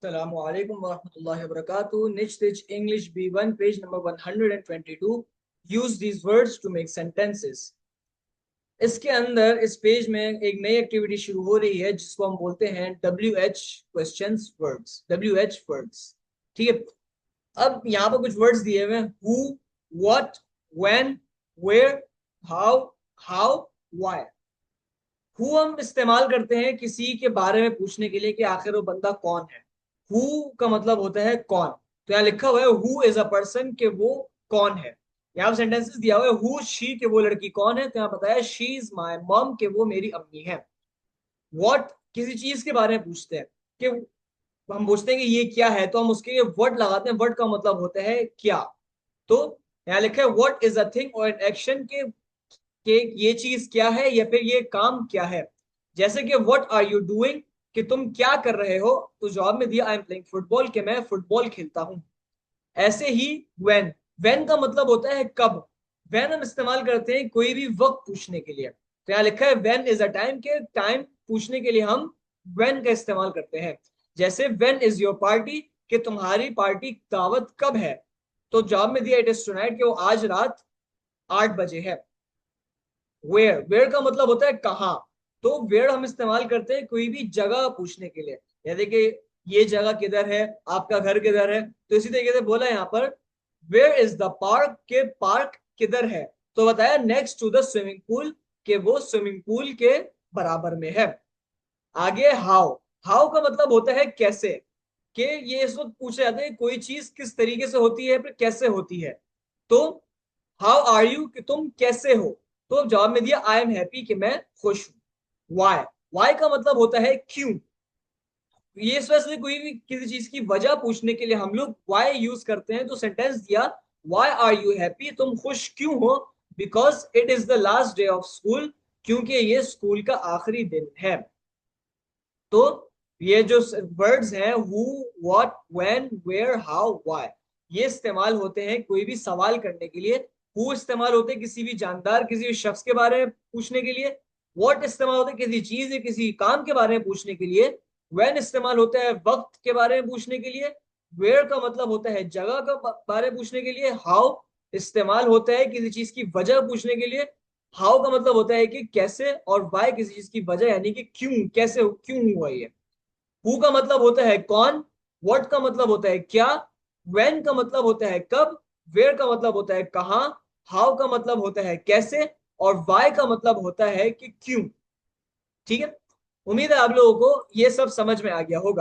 Assalamu alaikum warahmatullahi wabarakatuh. Niche Stitch English B1 page number 122. Use these words to make sentences. इसके अंदर इस page में एक नई एक्टिविटी शुरू हो रही है जिसको हम बोलते हैं WH questions words, WH words. ठीक है, अब यहाँ पर कुछ वर्ड्स दिए हुए हैं, who, what, when, where, how, why. Who हम इस्तेमाल करते हैं किसी के बारे में पूछने के लिए कि आखिर वो बंदा कौन है। हु का मतलब होता है कौन। तो यहाँ लिखा हुआ है हु इज अ पर्सन, के वो कौन है। यहाँ पे सेंटेंसेस दिया हुआ है, हु शी, के वो लड़की कौन है। तो यहाँ बताया शी इज माई मॉम, के वो मेरी अम्मी है। व्हाट, किसी चीज के बारे में पूछते हैं कि हम पूछते हैं कि ये क्या है, तो हम उसके लिए व्हाट लगाते हैं। व्हाट का मतलब होता है क्या। तो यहाँ लिखा है व्हाट इज अ थिंग और एन एक्शन, के ये चीज क्या है या फिर ये काम क्या है। जैसे कि व्हाट आर यू डूइंग, कि तुम क्या कर रहे हो। तो जवाब में दिया आई एम प्लेइंग फुटबॉल, के मैं फुटबॉल खेलता हूं। ऐसे ही व्हेन, व्हेन का मतलब होता है कब। व्हेन हम इस्तेमाल करते हैं कोई भी वक्त पूछने के लिए। तो यहाँ लिखा है व्हेन इज अ टाइम, के टाइम पूछने के लिए हम व्हेन का इस्तेमाल करते हैं। जैसे व्हेन इज योर पार्टी, कि तुम्हारी पार्टी दावत कब है। तो जवाब में दिया इट इज टुनाइट, कि वो आज रात 8 बजे है। वेयर, वेयर का मतलब होता है कहाँ। तो वेयर हम इस्तेमाल करते हैं कोई भी जगह पूछने के लिए। जैसे कि ये जगह किधर है, आपका घर किधर है। तो इसी तरीके से बोला यहाँ पर वेयर इज द पार्क, के पार्क किधर है। तो बताया next to the swimming pool, के वो स्विमिंग पूल के बराबर में है। आगे हाउ, हाउ का मतलब होता है कैसे। कि ये इस वक्त पूछे जाते हैं कोई चीज किस तरीके से होती है फिर कैसे होती है। तो हाउ आर यू, कि तुम कैसे हो। तो जवाब में दिया आई एम हैप्पी, कि मैं खुश हूं। वाई, वाई का मतलब होता है क्यों। ये इस वजह से कोई भी किसी चीज की वजह पूछने के लिए हम लोग वाई यूज करते हैं। तो सेंटेंस दिया वाई आर यू हैप्पी, तुम खुश क्यों हो। Because it is the last day of school, क्योंकि ये स्कूल का आखिरी दिन है। तो ये जो वर्ड्स हैं who, what, when, where, how, why, ये इस्तेमाल होते हैं कोई भी सवाल करने के लिए। हु इस्तेमाल होते हैं किसी भी जानदार, किसी भी शख्स के बारे में पूछने के लिए। व्हाट इस्तेमाल होते हैं किसी चीज या किसी काम के बारे में पूछने के लिए। व्हेन इस्तेमाल होता है वक्त के बारे में पूछने के लिए। वेयर का मतलब होता है जगह का बारे में पूछने के लिए। हाउ इस्तेमाल होता है किसी चीज की वजह पूछने के लिए। हाउ का मतलब होता है कि कैसे, और वाई किसी चीज की वजह यानी कि क्यों, कैसे क्यों हुआ ये। हु का मतलब होता है कौन। व्हाट का मतलब होता है क्या। व्हेन का मतलब होता है कब। वेयर का मतलब होता है कहाँ। हाउ का मतलब होता है कैसे। और वाई का मतलब होता है कि क्यों। ठीक है, उम्मीद है आप लोगों को ये सब समझ में आ गया होगा।